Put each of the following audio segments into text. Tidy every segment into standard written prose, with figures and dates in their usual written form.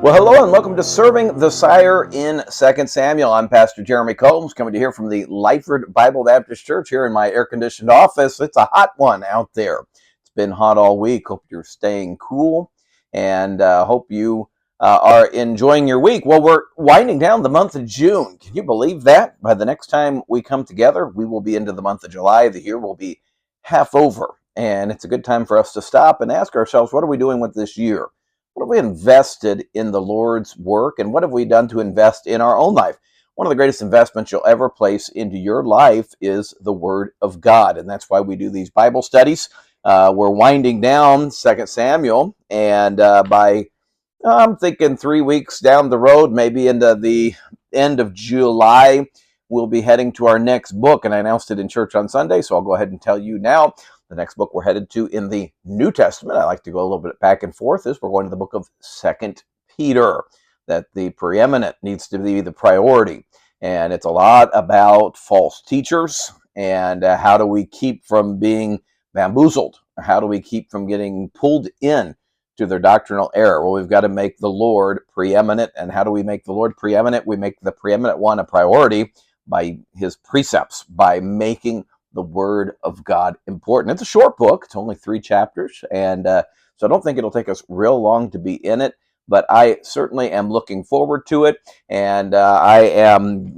Well, hello and welcome to Serving the Sire in 2 Samuel. I'm Pastor Jeremy Combs, coming to you here from the Lyford Bible Baptist Church here in my air-conditioned office. It's a hot one out there. It's been hot all week. Hope you're staying cool and hope you are enjoying your week. Well, we're winding down the month of June. Can you believe that? By the next time we come together, we will be into the month of July. The year will be half over, and it's a good time for us to stop and ask ourselves, what are we doing with this year? What have we invested in the Lord's work, and what have we done to invest in our own life? One of the greatest investments you'll ever place into your life is the Word of God, and that's why we do these Bible studies. We're winding down 2 Samuel, and I'm thinking 3 weeks down the road, maybe into the end of July, we'll be heading to our next book, and I announced it in church on Sunday, so I'll go ahead and tell you now. The next book we're headed to in the New Testament, I like to go a little bit back and forth, is we're going to the book of 2 Peter, that the preeminent needs to be the priority. And it's a lot about false teachers and how do we keep from being bamboozled? How do we keep from getting pulled in to their doctrinal error? Well, we've got to make the Lord preeminent. And how do we make the Lord preeminent? We make the preeminent one a priority by his precepts, by making the Word of God important. It's a short book. It's only 3 chapters, and so I don't think it'll take us real long to be in it, but I certainly am looking forward to it, and I am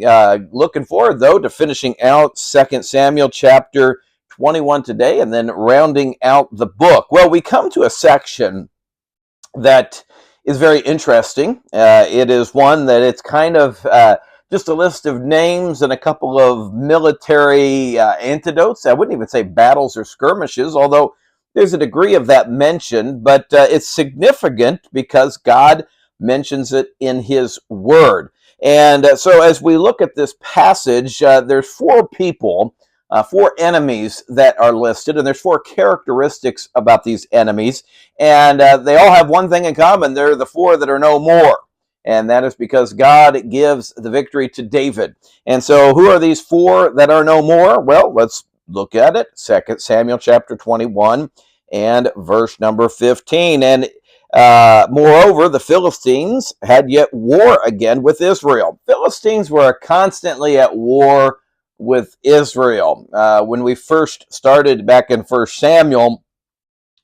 looking forward, though, to finishing out 2 Samuel chapter 21 today, and then rounding out the book. Well, we come to a section that is very interesting. It is one that it's kind of just a list of names and a couple of military antidotes. I wouldn't even say battles or skirmishes, although there's a degree of that mentioned, but it's significant because God mentions it in his word. And so as we look at this passage, there's 4 people, 4 enemies that are listed, and there's 4 characteristics about these enemies, and they all have one thing in common. They're the 4 that are no more. And that is because God gives the victory to David. And so who are these 4 that are no more? Well, let's look at it. 2 Samuel chapter 21 and verse number 15. And moreover, the Philistines had yet war again with Israel. Philistines were constantly at war with Israel. When we first started back in 1 Samuel,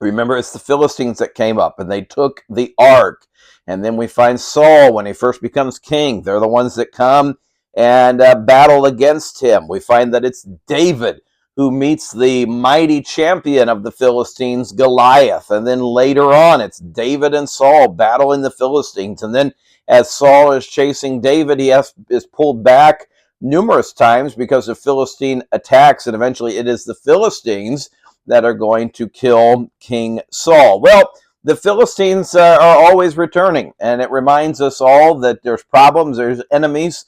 remember, it's the Philistines that came up, and they took the ark. And then we find Saul, when he first becomes king, they're the ones that come and battle against him. We find that it's David who meets the mighty champion of the Philistines, Goliath. And then later on, it's David and Saul battling the Philistines. And then as Saul is chasing David, he is pulled back numerous times because of Philistine attacks. And eventually it is the Philistines that are going to kill King Saul. Well, the Philistines are always returning, and it reminds us all that there's problems, there's enemies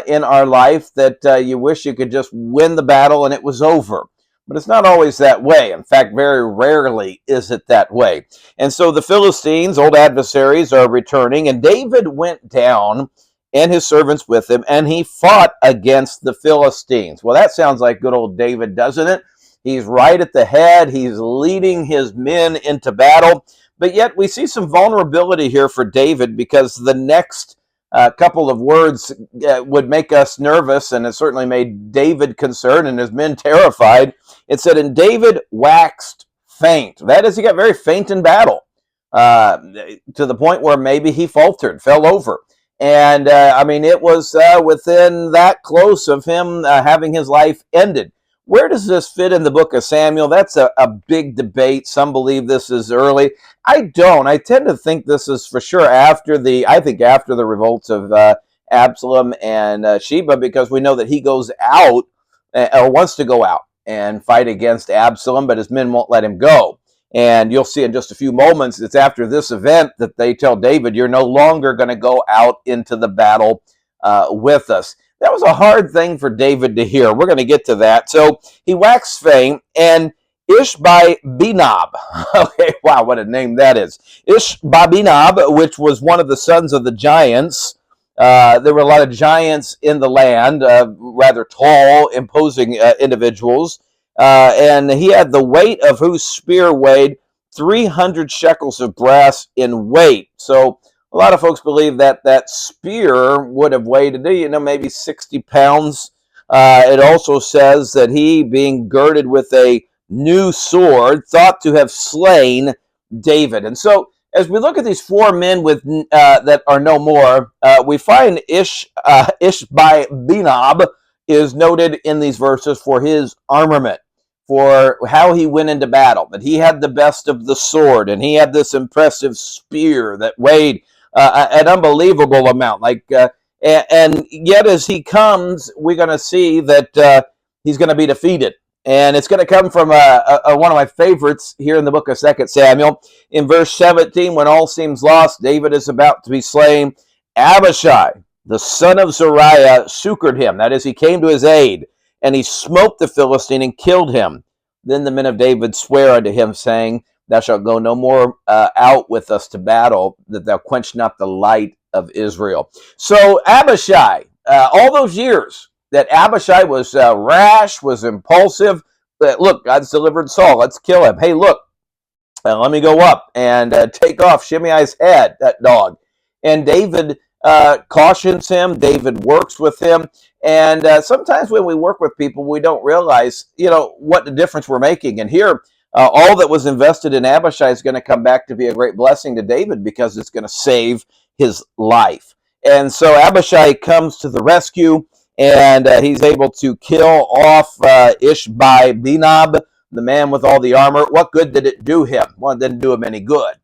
in our life that you wish you could just win the battle and it was over. But it's not always that way. In fact, very rarely is it that way. And so the Philistines, old adversaries, are returning, and David went down and his servants with him, and he fought against the Philistines. Well, that sounds like good old David, doesn't it? He's right at the head. He's leading his men into battle. But yet we see some vulnerability here for David, because the next couple of words would make us nervous, and it certainly made David concerned and his men terrified. It said, and David waxed faint. That is, he got very faint in battle, to the point where maybe he faltered, fell over. And it was within that close of him having his life ended. Where does this fit in the book of Samuel? That's a big debate. Some believe this is early. I don't. I tend to think this is for sure after the revolts of Absalom and Sheba, because we know that he goes out or wants to go out and fight against Absalom, but his men won't let him go. And you'll see in just a few moments, it's after this event that they tell David, you're no longer going to go out into the battle with us. That was a hard thing for David to hear. We're going to get to that. So he waxed faint, and Ishbi-Benob. Okay, wow, what a name that is. Ishbi-Benob, which was one of the sons of the giants. There were a lot of giants in the land, rather tall, imposing individuals. And he had the weight of whose spear weighed 300 shekels of brass in weight. So A lot of folks believe that that spear would have weighed, maybe 60 pounds. It also says that he, being girded with a new sword, thought to have slain David. And so, as we look at these four men that are no more, we find Ishbi-Benob is noted in these verses for his armament, for how he went into battle. That he had the best of the sword, and he had this impressive spear that weighed an unbelievable amount. And yet, as he comes, we're going to see that he's going to be defeated. And it's going to come from one of my favorites here in the book of 2 Samuel. In verse 17, when all seems lost, David is about to be slain. Abishai, the son of Zeruiah, succored him. That is, he came to his aid, and he smote the Philistine and killed him. Then the men of David swear unto him, saying, Thou shalt go no more out with us to battle, that thou quench not the light of Israel. So Abishai, all those years that Abishai was rash, was impulsive. Look, God's delivered Saul. Let's kill him. Hey, look, let me go up and take off Shimei's head, that dog. And David cautions him. David works with him. And sometimes when we work with people, we don't realize, what the difference we're making. And here, all that was invested in Abishai is going to come back to be a great blessing to David, because it's going to save his life. And so Abishai comes to the rescue, and he's able to kill off Ishbi-Benob, the man with all the armor. What good did it do him? Well, it didn't do him any good.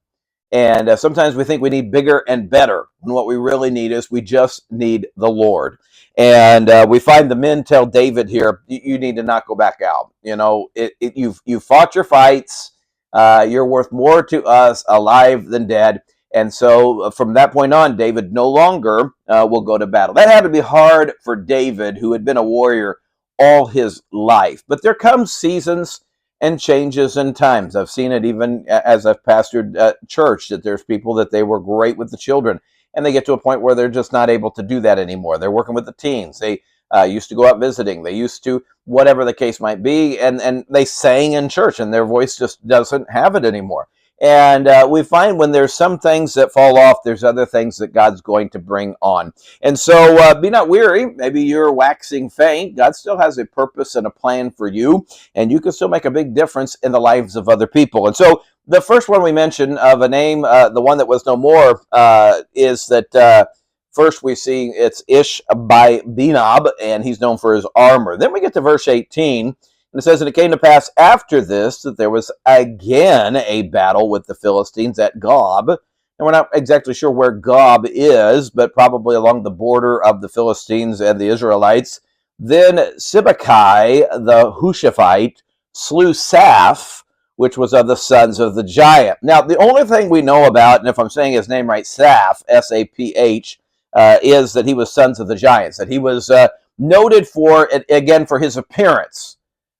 And sometimes we think we need bigger and better. And what we really need is we just need the Lord. And we find the men tell David here, you need to not go back out. You've fought your fights. You're worth more to us alive than dead. And so from that point on, David no longer will go to battle. That had to be hard for David, who had been a warrior all his life. But there comes seasons and changes in times. I've seen it even as I've pastored church, that there's people that they were great with the children, and they get to a point where they're just not able to do that anymore. They're working with the teens. They used to go out visiting. They used to, whatever the case might be, and they sang in church, and their voice just doesn't have it anymore. And we find when there's some things that fall off, there's other things that God's going to bring on. And so be not weary. Maybe you're waxing faint. God still has a purpose and a plan for you, and you can still make a big difference in the lives of other people. And so the first one we mentioned of a name, the one that was no more, is that first we see it's Ishbi-Benob, and he's known for his armor. Then we get to verse 18. And it says, And it came to pass after this that there was again a battle with the Philistines at Gob. And we're not exactly sure where Gob is, but probably along the border of the Philistines and the Israelites. Then Sibbecai the Hushathite slew Saph, which was of the sons of the giant. Now, the only thing we know about, and if I'm saying his name right, Saph, S-A-P-H, is that he was sons of the giants, that he was noted for, again, for his appearance.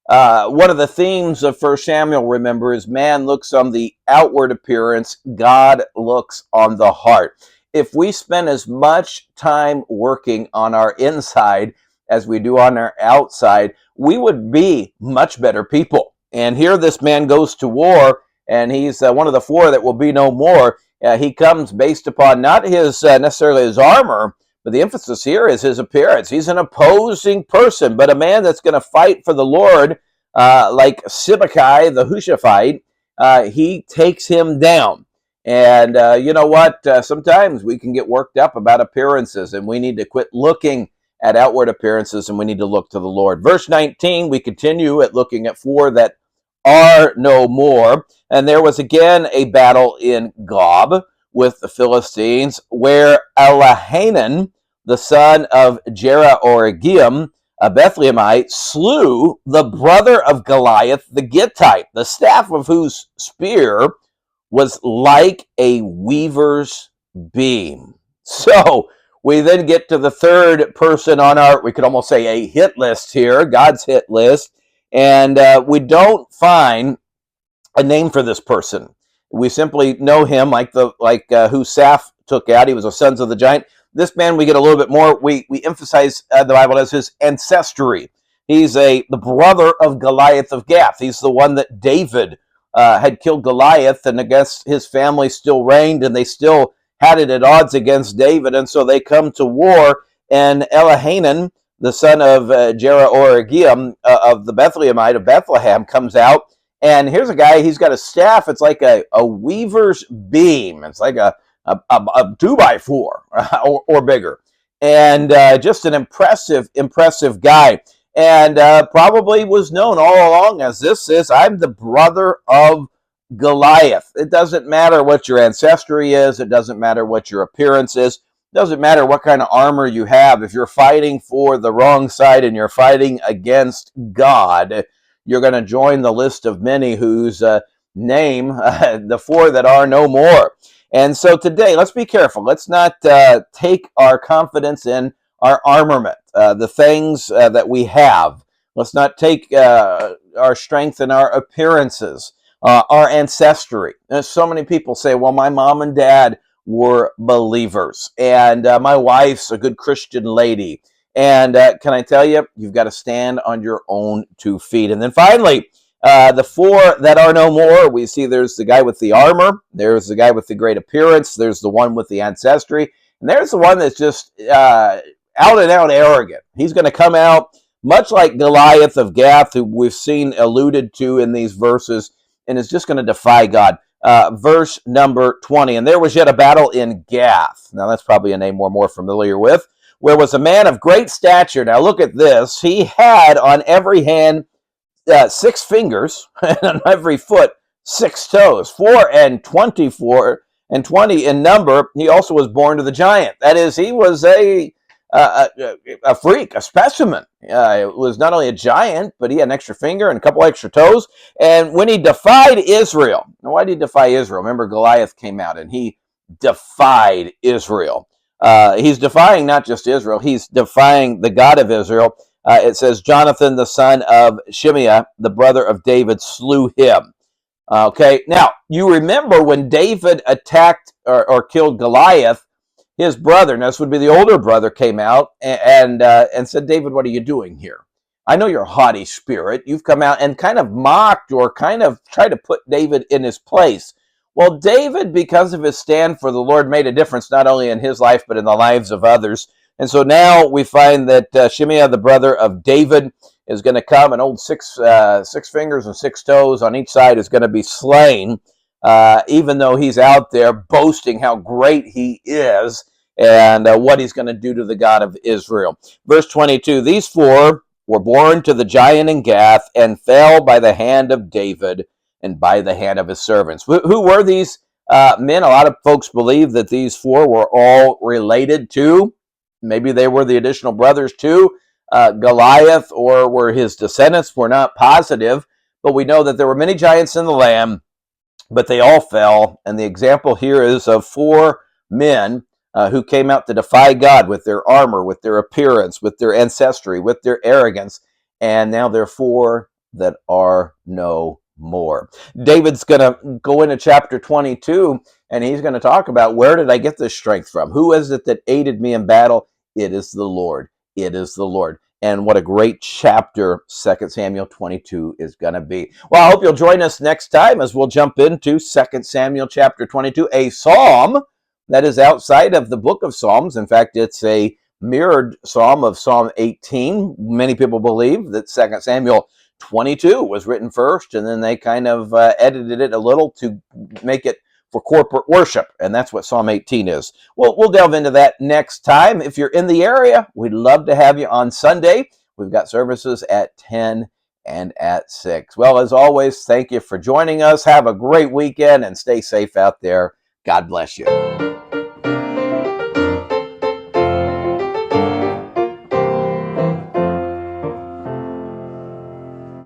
One of the themes of 1 Samuel, remember, is man looks on the outward appearance, God looks on the heart. If we spend as much time working on our inside as we do on our outside, we would be much better people. And here this man goes to war, and he's one of the four that will be no more. He comes based upon not his necessarily his armor, but the emphasis here is his appearance. He's an opposing person, but a man that's going to fight for the Lord, like Sibbecai the Hushathite, he takes him down. And you know what? Sometimes we can get worked up about appearances, and we need to quit looking at outward appearances, and we need to look to the Lord. Verse 19, we continue at looking at four that are no more. And there was again a battle in Gob with the Philistines, where Elhanan, the son of Jerah-oregim, a Bethlehemite, slew the brother of Goliath the Gittite, the staff of whose spear was like a weaver's beam. So we then get to the third person on our, we could almost say a hit list here, God's hit list, and we don't find a name for this person. We simply know him like who Saph took out. He was a sons of the giant. This man, we get a little bit more. We emphasize the Bible as his ancestry. He's the brother of Goliath of Gath. He's the one that David had killed Goliath, and I guess his family still reigned, and they still had it at odds against David, and so they come to war, and Elihanan, the son of Jeroboam of the Bethlehemite of Bethlehem, comes out, and here's a guy, he's got a staff, it's like a weaver's beam, it's like a 2x4 or bigger, and just an impressive guy, and probably was known all along as I'm the brother of Goliath. It doesn't matter what your ancestry is, it doesn't matter what your appearance is, it doesn't matter what kind of armor you have. If you're fighting for the wrong side and you're fighting against God, you're going to join the list of many whose name, the four that are no more. And so today, let's be careful. Let's not take our confidence in our armament, the things that we have. Let's not take our strength in our appearances, our ancestry. And so many people say, well, my mom and dad were believers, and my wife's a good Christian lady. And can I tell you, you've got to stand on your own 2 feet. And then finally, the four that are no more, we see there's the guy with the armor, there's the guy with the great appearance, there's the one with the ancestry, and there's the one that's just out and out arrogant. He's going to come out much like Goliath of Gath, who we've seen alluded to in these verses, and is just going to defy God. Verse number 20, and there was yet a battle in Gath. Now that's probably a name we're more familiar with, where was a man of great stature. Now look at this. He had on every hand 6 fingers, and on every foot 6 toes, 4 and 20 in number. He also was born to the giant. That is, he was a freak, a specimen. It was not only a giant, but he had an extra finger and a couple extra toes. And when he defied Israel, now why did he defy Israel? Remember, Goliath came out and he defied Israel. He's defying not just Israel, he's defying the God of Israel. It says, Jonathan, the son of Shimeah, the brother of David, slew him. Okay, now, you remember when David attacked or killed Goliath, his brother, and this would be the older brother, came out and said, David, what are you doing here? I know you're a haughty spirit. You've come out and kind of mocked or kind of tried to put David in his place. Well, David, because of his stand for the Lord, made a difference not only in his life, but in the lives of others. And so now we find that Shimeah, the brother of David, is going to come, and old 6 fingers and 6 toes on each side is going to be slain, even though he's out there boasting how great he is and what he's going to do to the God of Israel. Verse 22, these 4 were born to the giant in Gath and fell by the hand of David and by the hand of his servants. Who were these men? A lot of folks believe that these 4 were all related to, maybe they were the additional brothers to Goliath, or were his descendants. We're not positive, but we know that there were many giants in the land, but they all fell. And the example here is of 4 men who came out to defy God with their armor, with their appearance, with their ancestry, with their arrogance, and now they're 4 that are no more. David's going to go into chapter 22, and he's going to talk about, where did I get this strength from? Who is it that aided me in battle? It is the Lord. It is the Lord. And what a great chapter 2 Samuel 22 is going to be. Well, I hope you'll join us next time as we'll jump into 2 Samuel chapter 22, a psalm that is outside of the book of Psalms. In fact, it's a mirrored psalm of Psalm 18. Many people believe that 2 Samuel 22 was written first, and then they kind of edited it a little to make it for corporate worship, and that's what Psalm 18 is. Well, we'll delve into that next time. If you're in the area, we'd love to have you on Sunday. We've got services at 10 and at 6. Well, as always, thank you for joining us. Have a great weekend and stay safe out there. God bless you.